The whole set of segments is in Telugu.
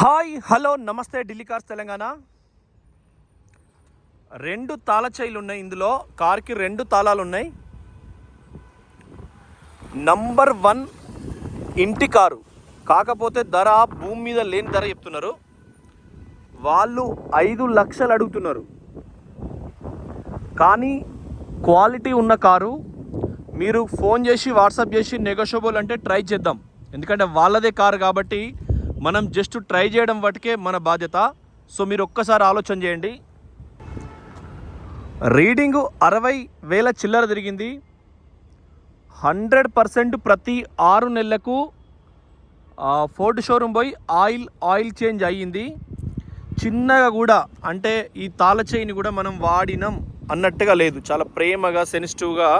హాయ్ హలో నమస్తే ఢిల్లీ కార్స్ తెలంగాణ. 2 తాళ చైలు ఉన్నాయి. ఇందులో కార్కి 2 తాళాలు ఉన్నాయి. నంబర్ 1 ఇంటి కారు, కాకపోతే ధర భూమి మీద లేని ధర చెప్తున్నారు. వాళ్ళు 5 లక్షలు అడుగుతున్నారు. కానీ క్వాలిటీ ఉన్న కారు. మీరు ఫోన్ చేసి వాట్సాప్ చేసి నెగోషియబుల్ అంటే ట్రై చేద్దాం. ఎందుకంటే వాళ్ళదే కారు కాబట్టి మనం జస్ట్ ట్రై చేయడం వాటికే మన బాధ్యత. సో మీరు ఒక్కసారి ఆలోచన చేయండి. రీడింగు 60,000 చిల్లర తిరిగింది. 100% ప్రతి 6 నెలలకు ఫోర్డ్ షోరూమ్ పోయి ఆయిల్ చేంజ్ అయ్యింది. చిన్నగా కూడా అంటే ఈ తాళ చైని కూడా మనం వాడినాం అన్నట్టుగా లేదు. చాలా ప్రేమగా సెన్సిటివ్గా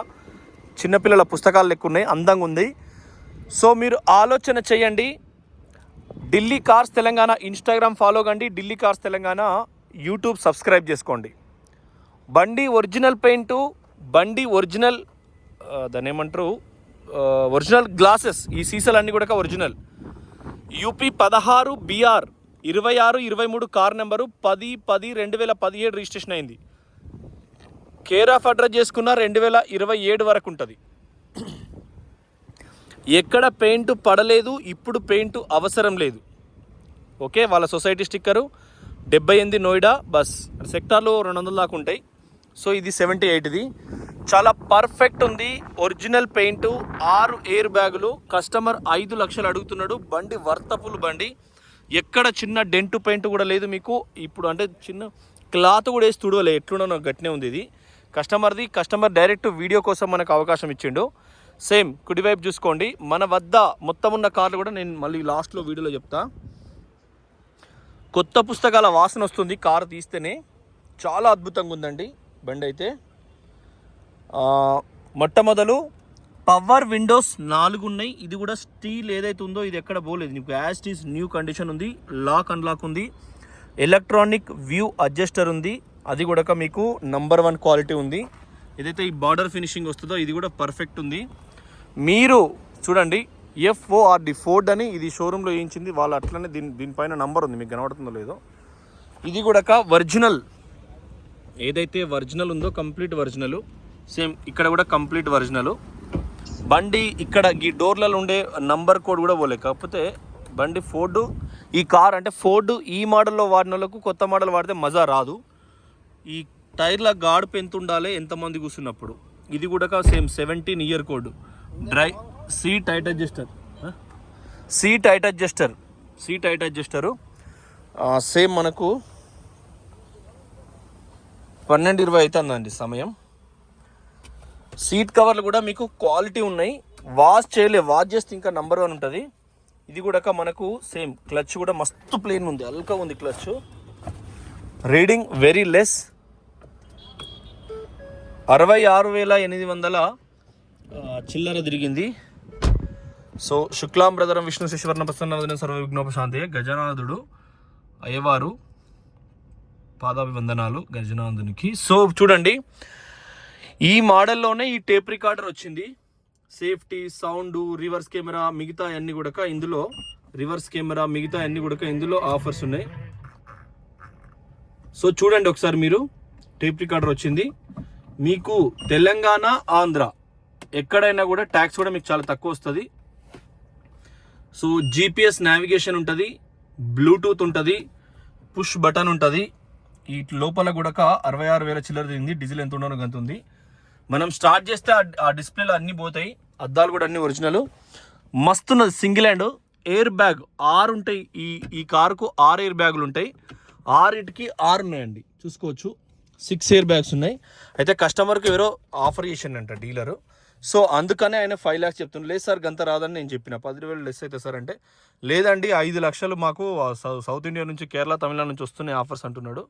చిన్నపిల్లల పుస్తకాలు లెక్క ఉన్నాయి, అందంగా ఉంది. సో మీరు ఆలోచన చేయండి. Delhi cars Telangana Instagram follow కండి, Delhi cars Telangana YouTube subscribe చేసుకోండి. బండి ఒరిజినల్ పెయింటు, బండి ఒరిజినల్ దాన్ని ఏమంటారు ఒరిజినల్ గ్లాసెస్, ఈ సీసాలన్నీ కూడా original. UP 16 BR 2623 car number 10/10/2017 registration అయింది. కేర్ ఆఫ్ అడ్రస్ చేసుకున్న 2027 వరకు ఉంటుంది. ఎక్కడ పెయింట్ పడలేదు, ఇప్పుడు పెయింట్ అవసరం లేదు. ఓకే, వాళ్ళ సొసైటీ స్టిక్కరు 78 నోయిడా బస్ సెక్టార్లో 200 దాకా ఉంటాయి. సో ఇది 78ది, చాలా పర్ఫెక్ట్ ఉంది. ఒరిజినల్ పెయింటు, 6 ఎయిర్ బ్యాగులు. కస్టమర్ 5 లక్షలు అడుగుతున్నాడు. బండి వర్తఫుల్ బండి, ఎక్కడ చిన్న డెంటు పెయింట్ కూడా లేదు మీకు. ఇప్పుడు అంటే చిన్న క్లాత్ కూడా వేసి తుడవలే, ఎట్లుండో గట్టినే ఉంది ఇది కస్టమర్ డైరెక్ట్ వీడియో కోసం మనకు అవకాశం ఇచ్చిండు. సేమ్ కుడివైపు చూసుకోండి. మన వద్ద మొత్తం ఉన్న కార్లు కూడా నేను మళ్ళీ లాస్ట్లో వీడియోలో చెప్తా. కొత్త పుస్తకాల వాసన వస్తుంది కారు తీస్తేనే. చాలా అద్భుతంగా ఉందండి బండి అయితే. మొట్టమొదలు పవర్ విండోస్ 4 ఉన్నాయి. ఇది కూడా స్టీల్ ఏదైతే ఉందో ఇది ఎక్కడ పోలేదు, నీకు యాజ్ ఈజ్ న్యూ కండిషన్ ఉంది. లాక్ అన్లాక్ ఉంది. ఎలక్ట్రానిక్ వ్యూ అడ్జస్టర్ ఉంది, అది కూడా మీకు నంబర్ 1 క్వాలిటీ ఉంది. ఏదైతే ఈ బార్డర్ ఫినిషింగ్ వస్తుందో ఇది కూడా పర్ఫెక్ట్ ఉంది. మీరు చూడండి, FORD ఫోర్డ్ అని ఇది షోరూంలో వేయించింది వాళ్ళు. అట్లనే దీనిపైన నంబర్ ఉంది, మీకు కనబడుతుందో లేదో. ఇది కూడా ఒరిజినల్, ఏదైతే ఒరిజినల్ ఉందో కంప్లీట్ ఒరిజినల్. సేమ్ ఇక్కడ కూడా కంప్లీట్ ఒరిజినల్. బండి ఇక్కడ ఈ డోర్లలో ఉండే నంబర్ కోడ్ కూడా పోలే. కాకపోతే బండి ఫోర్డు, ఈ కార్ అంటే ఫోర్డు ఈ మోడల్లో వాడిన వాళ్ళకు కొత్త మోడల్ వాడితే మజా రాదు. ఈ టైర్ల గాడుపు ఎంత ఉండాలి ఎంతమంది కూర్చున్నప్పుడు. ఇది కూడా same 17 year code. Dry seat height adjuster same మనకు 12:20 అవుతుందండి సమయం. సీట్ కవర్లు కూడా మీకు క్వాలిటీ ఉన్నాయి. వాష్ చేస్తే ఇంకా నంబర్ 1 ఉంటుంది. ఇది కూడా మనకు సేమ్ క్లచ్ కూడా మస్తు ప్లేన్ ఉంది, అల్కా ఉంది క్లచ్. రీడింగ్ వెరీ లెస్, 66,800 చిల్లర తిరిగింది. సో శుక్లాం బ్రదరం విష్ణు శశివర్ణ ప్రసన్న సర్వ విఘ్నోపశాంతి. గజనాథుడు అయ్యవారు పాదాభివందనాలు గజనాథునికి. సో చూడండి, ఈ మోడల్లోనే ఈ టేప్ రికార్డర్ వచ్చింది. సేఫ్టీ, సౌండ్, రివర్స్ కెమెరా, మిగతా అన్ని కూడా ఇందులో ఇందులో ఆఫర్స్ ఉన్నాయి. సో చూడండి ఒకసారి మీరు, టేప్ రికార్డర్ వచ్చింది మీకు. తెలంగాణ, ఆంధ్ర ఎక్కడైనా కూడా ట్యాక్స్ కూడా మీకు చాలా తక్కువ వస్తుంది. సో GPS నావిగేషన్ ఉంటుంది, బ్లూటూత్ ఉంటుంది, పుష్ బటన్ ఉంటుంది. ఈ లోపల కూడా 66,000 చిల్లర తిరిగింది. డీజిల్ ఎంత ఉండనో గంత ఉంది. మనం స్టార్ట్ చేస్తే ఆ డిస్ప్లేలో అన్నీ పోతాయి. అద్దాలు కూడా అన్ని ఒరిజినల్. మస్తున్నది. సింగిల్ హ్యాండ్ ఎయిర్ బ్యాగ్ 6 ఉంటాయి. ఈ కారుకు 6 ఎయిర్ బ్యాగులు ఉంటాయి. 6కి 6 ఉన్నాయండి, చూసుకోవచ్చు. 6 ఎయిర్ బ్యాగ్స్ ఉన్నాయి. అయితే కస్టమర్కి ఎవరో ఆఫర్ చేసిండంట డీలరు. సో అందుకనే ఆయన 5 lakhs చెప్తున్నాడు. లేదు సార్ గంత రాదని నేను చెప్పిన. 10,000 లెస్ అయితే సార్ అంటే, లేదండి 5 లక్షలు మాకు సౌత్ ఇండియా నుంచి, కేరళ, తమిళనాడు నుంచి వస్తున్నాయి ఆఫర్స్ అంటున్నాడు.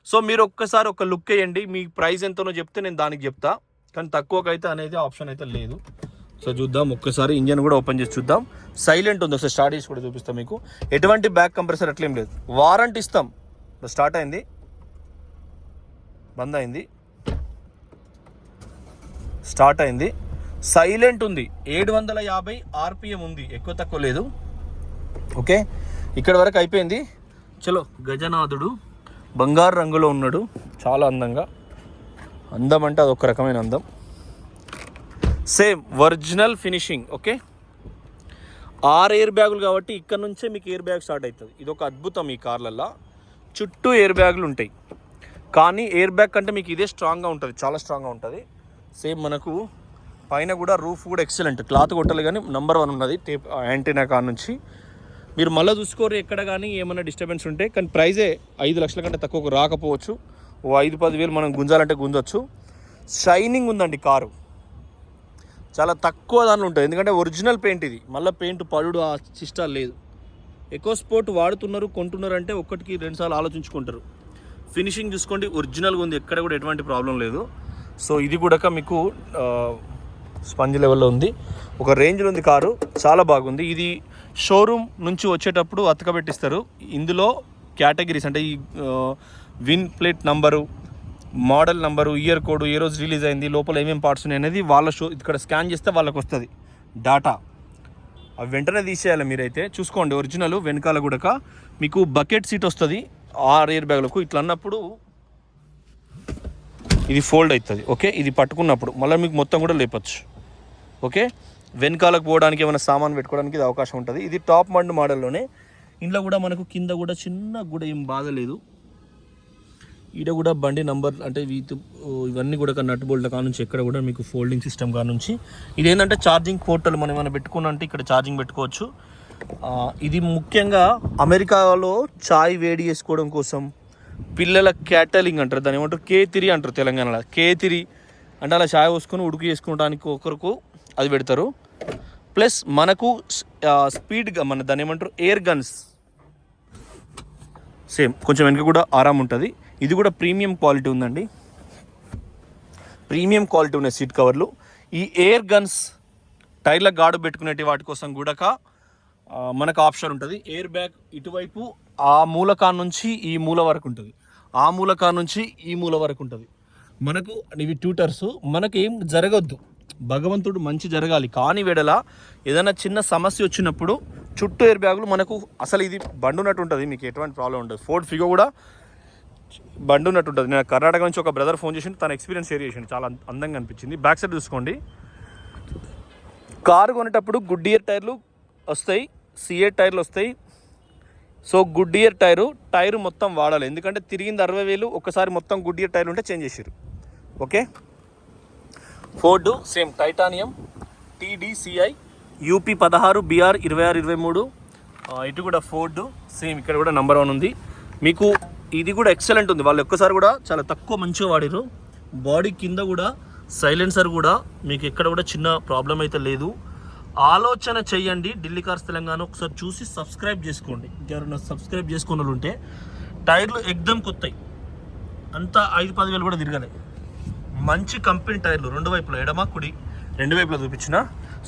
సో మీరు ఒక్కసారి ఒక లుక్ వేయండి. మీ ప్రైస్ ఎంతనో చెప్తే నేను దానికి చెప్తా. కానీ తక్కువకైతే అనేది ఆప్షన్ అయితే లేదు. సో చూద్దాం ఒక్కసారి, ఇంజన్ కూడా ఓపెన్ చేసి చూద్దాం. సైలెంట్ ఉంది, ఒకసారి స్టార్ట్ చేసి కూడా చూపిస్తాం మీకు. ఎటువంటి బ్యాక్ కంప్రెసర్ అట్లేం లేదు. వారంటీ ఇస్తాం. స్టార్ట్ అయింది, బంద్ అయింది, స్టార్ట్ అయింది. సైలెంట్ ఉంది. 750 RPM ఉంది, ఎక్కువ తక్కువ లేదు. ఓకే, ఇక్కడ వరకు అయిపోయింది. చలో గజనాథుడు బంగారు రంగులో ఉన్నాడు, చాలా అందంగా. అందం అంటే అదొక రకమైన అందం. Same original finishing. Okay, 6 air బ్యాగులు కాబట్టి ఇక్కడ నుంచే మీకు ఎయిర్ బ్యాగ్ స్టార్ట్ అవుతుంది. ఇది ఒక అద్భుతం ఈ కార్లల్లో. చుట్టూ ఎయిర్ బ్యాగులు ఉంటాయి, కానీ ఎయిర్ బ్యాగ్ కంటే మీకు ఇదే స్ట్రాంగ్గా ఉంటుంది, చాలా స్ట్రాంగ్గా ఉంటుంది. సేమ్ మనకు పైన కూడా రూఫ్ కూడా ఎక్సలెంట్, క్లాత్ కొట్టాలి కానీ నెంబర్ 1 ఉన్నది టేప్ యాంటీనా కార్ నుంచి. మీరు మళ్ళీ చూసుకోరు ఎక్కడ కానీ ఏమైనా డిస్టర్బెన్స్ ఉంటే. కానీ ప్రైజే 5 లక్షల కంటే తక్కువకు రాకపోవచ్చు. ఓ 5-10 వేలు మనం గుంజాలంటే గుంజొచ్చు. షైనింగ్ ఉందండి కారు, చాలా తక్కువ దానిలో ఉంటుంది, ఎందుకంటే ఒరిజినల్ పెయింట్ ఇది. మళ్ళీ పెయింట్ పడుడు ఆ సిస్టాలు లేదు. ఎకో స్పోర్ట్ వాడుతున్నారు, కొంటున్నారు అంటే 1-2 సార్లు ఆలోచించుకుంటారు. ఫినిషింగ్ చూసుకోండి, ఒరిజినల్గా ఉంది, ఎక్కడ కూడా ఎటువంటి ప్రాబ్లం లేదు. సో ఇది కూడా మీకు స్పంజ్ లెవెల్లో ఉంది, ఒక రేంజ్లో ఉంది కారు, చాలా బాగుంది. ఇది షోరూమ్ నుంచి వచ్చేటప్పుడు అతకబెట్టిస్తారు. ఇందులో కేటగిరీస్ అంటే ఈ VIN plate number, model number, year code, ఏ రోజు రిలీజ్ అయింది, లోపల ఏమేమి పార్ట్స్ ఉన్నాయి అనేది వాళ్ళ ఇక్కడ స్కాన్ చేస్తే వాళ్ళకి వస్తుంది డాటా. అవి వెంటనే తీసేయాలి మీరైతే. చూసుకోండి ఒరిజినల్. వెనకాల కూడా మీకు బకెట్ సీట్ వస్తుంది 6 ఎయిర్ బ్యాగులకు. ఇట్లా అన్నప్పుడు ఇది ఫోల్డ్ అవుతుంది. ఓకే, ఇది పట్టుకున్నప్పుడు మళ్ళీ మీకు మొత్తం కూడా లేపచ్చు. ఓకే, వెనకాలకు పోవడానికి ఏమైనా సామాన్ పెట్టుకోవడానికి ఇది అవకాశం ఉంటుంది. ఇది టాప్ మండ్ మోడల్లోనే. ఇంట్లో కూడా మనకు కింద కూడా చిన్న కూడా ఏం బాధ లేదు. ఈడ కూడా బండి నంబర్ అంటే ఇవన్నీ కూడా నట్ బోల్ట్ కా నుంచి ఎక్కడ కూడా మీకు ఫోల్డింగ్ సిస్టమ్ కా నుంచి. ఇదేంటంటే ఛార్జింగ్ పోర్టల్, మనం ఏమైనా పెట్టుకున్నంటే ఇక్కడ ఛార్జింగ్ పెట్టుకోవచ్చు. ఇది ముఖ్యంగా అమెరికాలో చాయ్ వేడి చేసుకోవడం కోసం, పిల్లల క్యాటలింగ్ అంటారు దాన్ని, ఏమంటారు కేతిరి అంటారు తెలంగాణలో. కేతిరి అంటే అలా చాయ్ పోసుకొని ఉడుకు చేసుకోవడానికి ఒకరికి అది పెడతారు. ప్లస్ మనకు స్పీడ్గా మన దాన్ని ఏమంటారు ఎయిర్ గన్స్, సేమ్ కొంచెం వెనక కూడా ఆరామ్ ఉంటుంది. ఇది కూడా ప్రీమియం క్వాలిటీ ఉందండి, ప్రీమియం క్వాలిటీ ఉన్నాయి సీట్ కవర్లు. ఈ ఎయిర్ గన్స్ టైర్ల గాడు పెట్టుకునేటి వాటి కోసం కూడా మనకు ఆప్షన్ ఉంటుంది. ఎయిర్ బ్యాగ్ ఇటువైపు ఆ మూలకా నుంచి ఈ మూల వరకు ఉంటుంది, ఆ మూలకా నుంచి ఈ మూల వరకు ఉంటుంది. మనకు ఇవి ట్యూటర్స్, మనకి ఏం జరగద్దు, భగవంతుడు మంచి జరగాలి. కానీ వేడల ఏదైనా చిన్న సమస్య వచ్చినప్పుడు చుట్టూ ఎయిర్ బ్యాగులు మనకు, అసలు ఇది బండి ఉన్నట్టు ఉంటుంది, మీకు ఎటువంటి ప్రాబ్లం ఉండదు. ఫోర్డ్ ఫిగో కూడా బండి ఉన్నట్టు ఉంటుంది. నేను కర్ణాటక నుంచి ఒక బ్రదర్ ఫోన్ చేసి తన ఎక్స్పీరియన్స్ షేర్ చేసింది, చాలా అందంగా అనిపించింది. బ్యాక్ సైడ్ చూసుకోండి, కారు కొనేటప్పుడు గుడ్ ఇయర్ టైర్లు వస్తాయి, సిఏ టైర్లు వస్తాయి. సో గుడ్ ఇయర్ టైరు మొత్తం వాడాలి, ఎందుకంటే తిరిగింది 60,000, ఒక్కసారి మొత్తం గుడ్ ఇయర్ టైర్లు ఉంటే చేంజ్ చేసారు. Okay, Ford same titanium TDCI UP 16 BR 2623. ఇటు కూడా ఫోర్డ్ సేమ్, ఇక్కడ కూడా నెంబర్ 1 ఉంది. మీకు ఇది కూడా ఎక్సలెంట్ ఉంది, వాళ్ళు ఒక్కసారి కూడా చాలా తక్కువ మంచిగా వాడారు. బాడీ కింద కూడా సైలెన్సర్ కూడా మీకు ఎక్కడ కూడా చిన్న ప్రాబ్లం అయితే లేదు. ఆలోచన చెయ్యండి, ఢిల్లీ కార్స్ తెలంగాణ ఒకసారి చూసి సబ్స్క్రైబ్ చేసుకోండి. ఇంకెవరైనా సబ్స్క్రైబ్ చేసుకున్న వాళ్ళు ఉంటే. టైర్లు ఎక్దమ్ కొత్తాయి, అంతా 5-10 వేలు కూడా తిరగలే. మంచి కంపెనీ టైర్లు, 2 వైపులా, ఎడమ కుడి 2 వైపులా చూపించిన.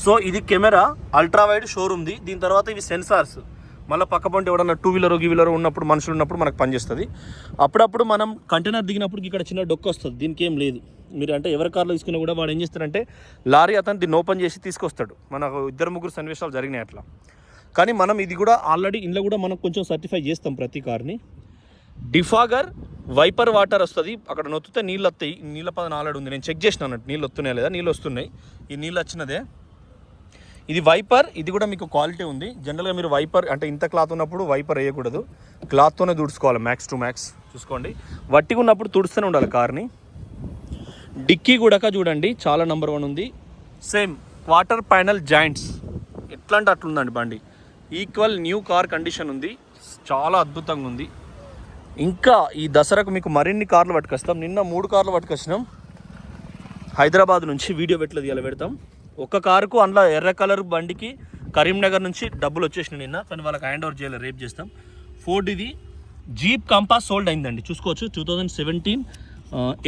సో ఇది కెమెరా అల్ట్రా వైడ్ షోరూమ్ది. దీని తర్వాత ఇవి సెన్సార్స్, మళ్ళీ పక్క పంట ఎవడన్నా 2 వీలర్ గీవీలర్ ఉన్నప్పుడు, మనుషులు ఉన్నప్పుడు మనకు పనిచేస్తుంది. అప్పుడప్పుడు మనం కంటైనర్ దిగినప్పుడు ఇక్కడ చిన్న డొక్క వస్తుంది, దీనికి ఏం లేదు. మీరు అంటే ఎవరి కార్లో తీసుకున్నా కూడా వాడు ఏం చేస్తారంటే లారీ అతను దీన్ని ఓపెన్ చేసి తీసుకొస్తాడు. మనకు 2-3 సన్నివేశాలు జరిగినాయి అట్లా. కానీ మనం ఇది కూడా ఆల్రెడీ ఇంట్లో కూడా మనం కొంచెం సర్టిఫై చేస్తాం ప్రతి కార్ని. డిఫాగర్ వైపర్ వాటర్ వస్తుంది, అక్కడ నొత్తితే నీళ్ళు వస్తాయి. నీళ్ళ పద నాలడు ఉంది, నేను చెక్ చేసిన అన్నట్టు నీళ్ళు వస్తున్నాయి లేదా. నీళ్ళు వస్తున్నాయి, ఈ నీళ్ళు వచ్చినదే. ఇది వైపర్, ఇది కూడా మీకు క్వాలిటీ ఉంది. జనరల్గా మీరు వైపర్ అంటే ఇంత క్లాత్ ఉన్నప్పుడు వైపర్ వేయకూడదు, క్లాత్తోనే తుడుచుకోవాలి మ్యాక్స్ టు మ్యాక్స్. చూసుకోండి, వట్టిగా ఉన్నప్పుడు తుడుస్తూనే ఉండాలి కార్ని. డిక్కీ కూడా చూడండి చాలా నెంబర్ 1 ఉంది. సేమ్ క్వార్టర్ ప్యానల్ జాయింట్స్, ఎట్లా అంటే అట్లుందండి బండి. ఈక్వల్ న్యూ కార్ కండిషన్ ఉంది, చాలా అద్భుతంగా ఉంది. ఇంకా ఈ దసరాకు మీకు మరిన్ని కార్లు పట్టుకొస్తాం. నిన్న 3 కార్లు పట్టుకొచ్చినాం హైదరాబాద్ నుంచి, వీడియో పెట్టలేదు ఇలా పెడతాం. ఒక కారుకు అందులో ఎర్ర కలర్ బండికి కరీంనగర్ నుంచి డబ్బులు వచ్చేసినాయి నిన్న, కానీ వాళ్ళకి హ్యాండ్ ఓవర్ చేయాలి, రేపు చేస్తాం. ఫోర్డ్ ఇది జీప్ కంపాస్ సోల్డ్ అయిందండి, చూసుకోవచ్చు. 2017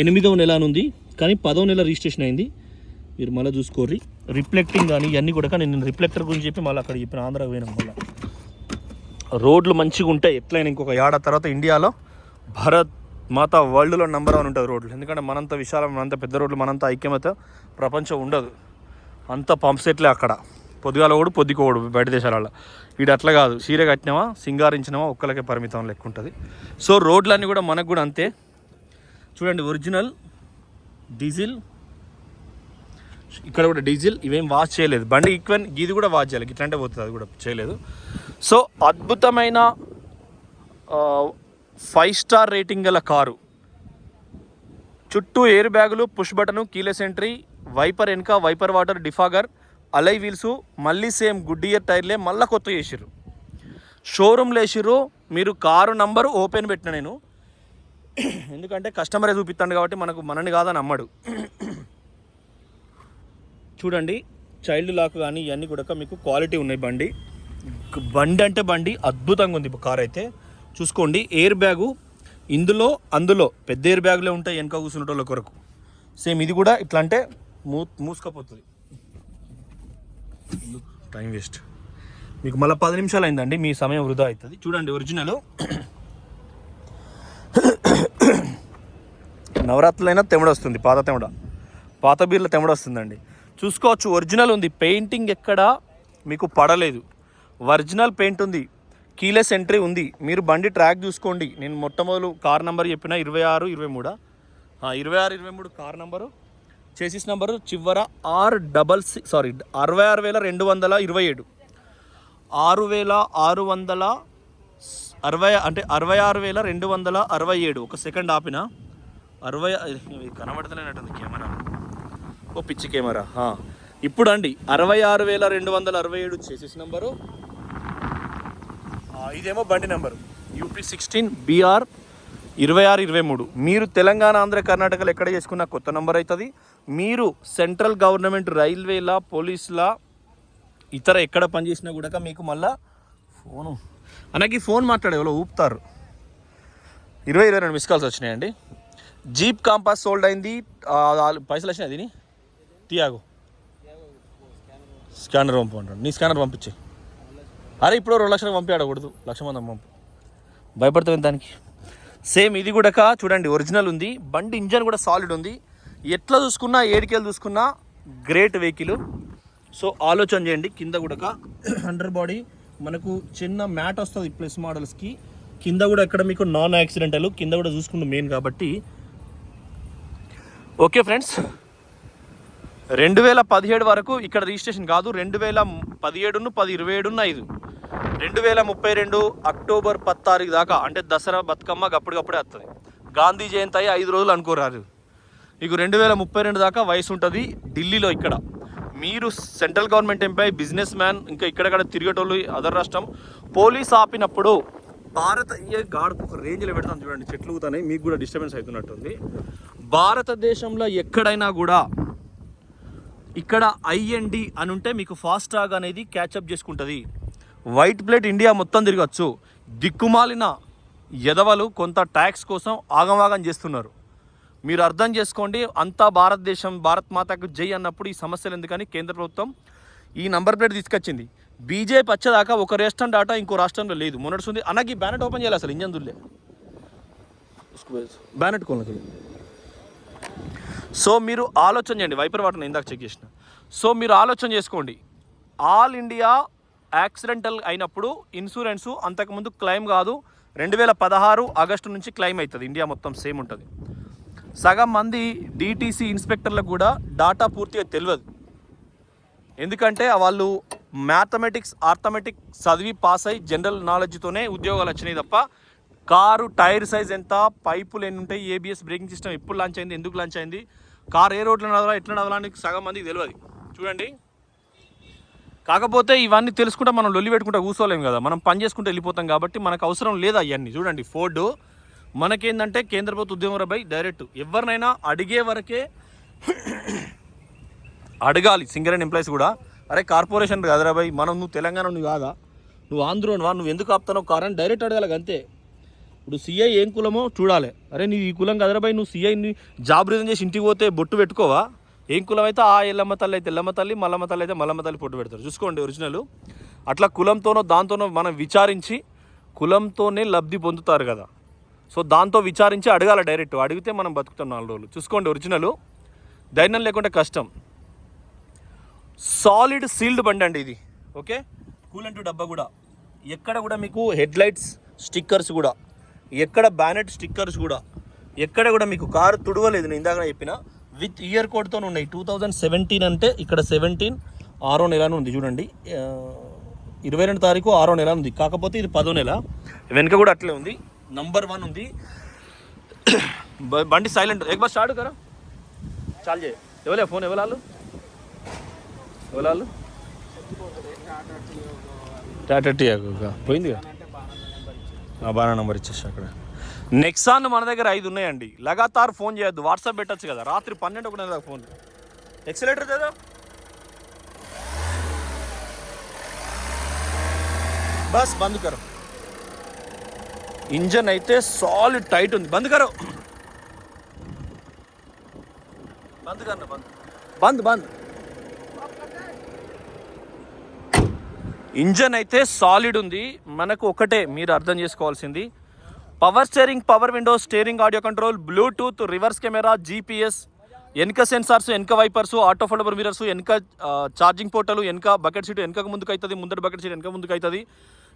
8వ నెల ఉంది, కానీ 10వ నెల రిజిస్ట్రేషన్ అయింది. మీరు మళ్ళీ చూసుకోర్రి. రిఫ్లెక్టింగ్ కానీ ఇవన్నీ కూడా నేను రిఫ్లెక్టర్ గురించి చెప్పి మళ్ళీ అక్కడ చెప్పిన ఆంధ్రాకి పోయినాం. మళ్ళీ రోడ్లు మంచిగా ఉంటాయి, ఎట్లయినా ఇంకొక ఏడాది తర్వాత ఇండియాలో భారత్ మాత వరల్డ్లో నెంబర్ 1 ఉంటుంది రోడ్లు. ఎందుకంటే మనంత విశాలం, మనంత పెద్ద రోడ్లు, మనంత ఐక్యమత ప్రపంచం ఉండదు, అంత పంప్ సెట్లే అక్కడ. పొద్దుగాల ఓడు పొద్దుకోడు బయట దేశాలలో. వీడు అట్లా కాదు, చీర కట్టినామా సింగారించినామా ఒక్కలకే పరిమితం లెక్క ఉంటుంది. సో రోడ్లన్నీ కూడా మనకు కూడా అంతే. చూడండి ఒరిజినల్ డీజిల్, ఇక్కడ కూడా డీజిల్. ఇవేం వాష్ చేయలేదు బండి. ఈక్వెన్ ఇది కూడా వాష్ చేయాలి, ఇట్లాంటే పోతుంది, అది కూడా చేయలేదు. సో అద్భుతమైన 5 స్టార్ రేటింగ్ గల కారు. చుట్టూ ఎయిర్ బ్యాగులు, push button, keyless entry, wiper వెనక, wiper water, defogger, alloy wheels, మళ్ళీ సేమ్ గుడ్డియర్ టైర్లే మళ్ళీ కొత్త వేసిర్రు, షోరూమ్లో వేసిర్రు. మీరు కారు నంబరు ఓపెన్ పెట్టిన నేను, ఎందుకంటే కస్టమరే చూపిస్తాను కాబట్టి మనని కాదని అమ్మడు. చూడండి చైల్డ్ లాక్ కానీ ఇవన్నీ కూడా మీకు క్వాలిటీ ఉన్నాయి. బండి అంటే బండి అద్భుతంగా ఉంది. కార్ అయితే చూసుకోండి. ఎయిర్ బ్యాగు ఇందులో అందులో పెద్ద ఎయిర్ బ్యాగులే ఉంటాయి వెనక కూర్చునేటోళ్ళ కొరకు. సేమ్ ఇది కూడా ఇట్లా అంటే మూసుకపోతుంది. టైం వేస్ట్, మీకు మళ్ళీ 10 నిమిషాలు అయిందండి, మీ సమయం వృధా అవుతుంది. చూడండి ఒరిజినల్ నవరాత్రులైనా తెమడ వస్తుంది, పాత బీర్ల తెమడ వస్తుందండి. చూసుకోవచ్చు ఒరిజినల్ ఉంది. పెయింటింగ్ ఎక్కడ మీకు పడలేదు, ఒరిజినల్ పెయింట్ ఉంది, కీలెస్ ఎంట్రీ ఉంది. మీరు బండి ట్రాక్ చూసుకోండి. నేను మొట్టమొదలు కార్ నెంబర్ చెప్పిన 2623 కార్ నెంబరు, చేసిస్ నెంబరు చివర 66,227 66,267 ఒక సెకండ్ ఆపిన 60 కనబడతలేనట్టుంది కెమెరా. ఓ పిచ్చి కెమెరా. ఇప్పుడు అండి 66,267 చేసిస్ నెంబరు. ఇదేమో బండి నెంబరు UP16 BR 2623. మీరు తెలంగాణ, ఆంధ్ర, కర్ణాటకలో ఎక్కడ చేసుకున్న కొత్త నెంబర్ అవుతుంది. మీరు సెంట్రల్ గవర్నమెంట్ రైల్వేలా, పోలీసులా, ఇతర ఎక్కడ పనిచేసినా కూడా మీకు మళ్ళా ఫోను అనకి ఫోన్ మాట్లాడే వాళ్ళు ఊపుతారు. 22 మిస్ కాల్స్ వచ్చినాయండి. జీప్ కాంపాస్ సోల్డ్ అయింది. పైసలు వచ్చినాయి. దీని టియాగో స్కానర్ పంపంటాడు. నీ స్కానర్ పంపించే. అరే ఇప్పుడు 2 లక్షలకు పంపి ఆడకూడదు, 1,00,000 మంది పంపు. భయపడతాం దానికి. సేమ్ ఇది కూడా చూడండి ఒరిజినల్ ఉంది. బండి ఇంజన్ కూడా సాలిడ్ ఉంది. ఎట్లా చూసుకున్నా, ఏడికెళ్ళి చూసుకున్నా గ్రేట్ వెహికల్. సో ఆలోచన చేయండి. కింద కూడా అండర్ బాడీ మనకు చిన్న మ్యాట్ వస్తుంది ప్లస్ మోడల్స్కి. కింద కూడా ఎక్కడ మీకు నాన్ యాక్సిడెంటల్, కింద కూడా చూసుకుంటాం మెయిన్ కాబట్టి. ఓకే ఫ్రెండ్స్, 2017 వరకు ఇక్కడ రిజిస్ట్రేషన్ కాదు. 2017, 10, 27, 5, 2032 అక్టోబర్ 10 తారీఖు దాకా, అంటే దసరా బతుకమ్మ అప్పటికప్పుడే వస్తుంది. గాంధీ జయంతి అయ్యి 5 రోజులు అనుకోరారు. మీకు 2032 దాకా వయసు ఉంటుంది. ఢిల్లీలో ఇక్కడ మీరు central government employee, business man, ఇంకా ఇక్కడక్కడ తిరిగేటోళ్ళు అదర్ రాష్ట్రం, పోలీస్ ఆపినప్పుడు గాడుకు ఒక రేంజ్లో పెడతాను. చూడండి చెట్లు ఊతాయి, మీకు కూడా డిస్టర్బెన్స్ అవుతున్నట్టుంది. భారతదేశంలో ఎక్కడైనా కూడా ఇక్కడ IND అని ఉంటే మీకు ఫాస్టాగ్ అనేది క్యాచప్ చేసుకుంటుంది. వైట్ ప్లేట్ ఇండియా మొత్తం తిరగచ్చు. దిక్కుమాలిన ఎదవలు కొంత ట్యాక్స్ కోసం ఆగమాగం చేస్తున్నారు. మీరు అర్థం చేసుకోండి. అంతా భారతదేశం, భారత్ మాతకు జై అన్నప్పుడు ఈ సమస్యలు ఎందుకని కేంద్ర ప్రభుత్వం ఈ నంబర్ ప్లేట్ తీసుకొచ్చింది. బీజేపీ వచ్చేదాకా ఒక రాష్ట్రం డాటా ఇంకో రాష్ట్రంలో లేదు. మొన్నటి అనకి బ్యానెట్ ఓపెన్ చేయాలి. అసలు ఇంజన్ దుల్లే బ్యానెట్ కొనకి. సో మీరు ఆలోచన చేయండి. వైపర్ వాటర్ ఇందాక చెక్ చేసిన. సో మీరు ఆలోచన చేసుకోండి. ఆల్ ఇండియా యాక్సిడెంటల్ అయినప్పుడు ఇన్సూరెన్సు అంతకుముందు క్లెయిమ్ కాదు. 2016 ఆగస్టు నుంచి క్లెయిమ్ అవుతుంది. ఇండియా మొత్తం సేమ్ ఉంటుంది. సగం మంది DTC ఇన్స్పెక్టర్లకు కూడా డాటా పూర్తిగా తెలియదు. ఎందుకంటే వాళ్ళు మ్యాథమెటిక్స్, ఆర్థమెటిక్ చదివి పాస్ అయ్యి జనరల్ నాలెడ్జ్తోనే ఉద్యోగాలు వచ్చినాయి తప్ప కారు టైర్ సైజ్ ఎంత, పైపులు ఎన్ని ఉంటాయి, ABS బ్రేకింగ్ సిస్టమ్ ఎప్పుడు లాంచ్ అయింది, ఎందుకు లాంచ్ అయింది, కారు ఏ రోడ్లో నడవాలా, ఎట్లా నడవాలని సగం మందికి తెలియదు. చూడండి, కాకపోతే ఇవన్నీ తెలుసుకుంటే మనం లొల్లి పెట్టుకుంటే కూర్చోలేము కదా. మనం పని చేసుకుంటే వెళ్ళిపోతాం కాబట్టి మనకు అవసరం లేదు అవన్నీ. చూడండి ఫోర్డు మనకేందంటే కేంద్ర ప్రభుత్వ ఉద్యోగం రాబాయి డైరెక్ట్ ఎవరినైనా అడిగే వరకే అడగాలి. సింగరేణి ఎంప్లాయీస్ కూడా అరే కార్పొరేషన్ కాదురా బాయ్, నువ్వు తెలంగాణ నువ్వు కాదా, నువ్వు ఆంధ్రోనివా, నువ్వు ఎందుకు ఆపుతావు కారని డైరెక్ట్ అడగాలి అంతే. ఇప్పుడు CI ఏం కులమో చూడాలి. అరే నీ ఈ కులం కదరా బాయ్, నువ్వు CIని జాబ్ రీజన్ చేసి ఇంటికి పోతే బొట్టు పెట్టుకోవా, ఏం కులం అయితే ఆ ఎల్లమ్మ తల్లి అయితే ఎల్లమ్మ తల్లి, మల్లమ్మ తల్లి అయితే మల్లమ్మ తల్లి పొట్టు పెడతారు. చూసుకోండి ఒరిజినల్. అట్లా కులంతోనో దాంతోనో మనం విచారించి కులంతోనే లబ్ధి పొందుతారు కదా. సో దాంతో విచారించి అడగాలి డైరెక్ట్. అడిగితే మనం బతుకుతాం 4 రోజులు. చూసుకోండి ఒరిజినల్. ధైర్యం లేకుంటే కష్టం. సాలిడ్ సీల్డ్ బండి అండి ఇది. ఓకే, కూలెంట్ డబ్బా కూడా, ఎక్కడ కూడా మీకు హెడ్ లైట్స్ స్టిక్కర్స్ కూడా, ఎక్కడ బ్యానెట్ స్టిక్కర్స్ కూడా, ఎక్కడ కూడా మీకు కారు తుడవలేదు. నేను ఇందాక చెప్పిన విత్ ఇయర్ కోడ్తో ఉన్నాయి. 2017 అంటే ఇక్కడ 17 6వ నెల ఉంది చూడండి, 22 తారీఖు 6వ నెల ఉంది. కాకపోతే ఇది 10వ నెల. వెనుక కూడా అట్లే ఉంది. నంబర్ 1 ఉంది బండి. సైలెంట్ एक बार स्टार्ट करो चाल जाए. ఎవలే ఫోన్ ఎవలాలు టాటా టియాగో పోయింది. బాగా నెంబర్ ఇచ్చేసి అక్కడ. నెక్సాన్ మన దగ్గర 5 ఉన్నాయండి. లగాతార్ ఫోన్ చేయొద్దు, వాట్సాప్ పెట్టచ్చు కదా. రాత్రి 12 దాకా ఫోన్. ఎక్సలేటర్ చేద్దాం బస్. బంద్ కరో. ఇంజన్ అయితే సాలిడ్ టైట్ ఉంది. బంద్ కరో. బంద్ కరో. బంద్ బంద్. ఇంజన్ అయితే సాలిడ్ ఉంది. మనకు ఒకటే మీరు అర్థం చేసుకోవాల్సింది, power steering, power Windows, steering audio control, Bluetooth, reverse camera, GPS, వెనక సెన్సార్స్, వెనక వైపర్స్, ఆటో ఫోల్డబుల్ మిరర్స్, వెనక ఛార్జింగ్ పోర్టల్, వెనక బకెట్ సీట్ వెనక ముందుకు అవుతుంది, ముందర బకెట్ సీట్ వెనక ముందుకు అవుతుంది.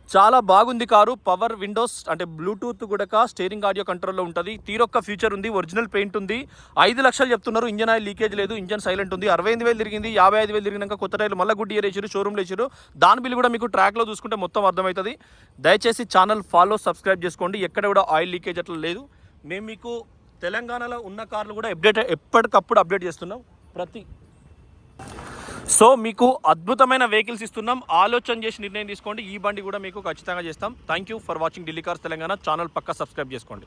చాలా బాగుంది కారు. పవర్ విండోస్ అంటే బ్లూటూత్ కూడా, స్టీరింగ్ ఆడియో కంట్రోల్లో ఉంటుంది. తీరొక్క ఫ్యూచర్ ఉంది, ఒరిజినల్ పెయింట్ ఉంది. 5 లక్షలు చెప్తున్నారు. ఇంజన్ ఆయిల్ లీకేజ్ లేదు, ఇంజన్ సైలెంట్ ఉంది. 65,000 తిరిగింది. 55,000 తిరిగినాక కొత్త టైర్లు మళ్ళీ గుడ్ ఇయర్ వేసారు, షోరూమ్లో వేసారు. దాని బిల్ కూడా మీకు ట్రాక్లో చూసుకుంటే మొత్తం అర్థమవుతుంది. దయచేసి ఛానల్ ఫాలో, సబ్స్క్రైబ్ చేసుకోండి. ఎక్కడ కూడా ఆయిల్ లీకేజ్ అట్లా లేదు. మేము మీకు తెలంగాణలో ఉన్న కార్లు కూడా ఎప్పటికప్పుడు అప్డేట్ చేస్తున్నాం. సో మీకు అద్భుతమైన వెహికల్స్ ఇస్తున్నాం. ఆలోచన చేసి నిర్ణయం తీసుకోండి. ఈ బండి కూడా మీకు ఖచ్చితంగా చేస్తాం. Thank you for watching Delhi cars Telangana. Channel పక్కా సబ్స్క్రైబ్ చేసుకోండి.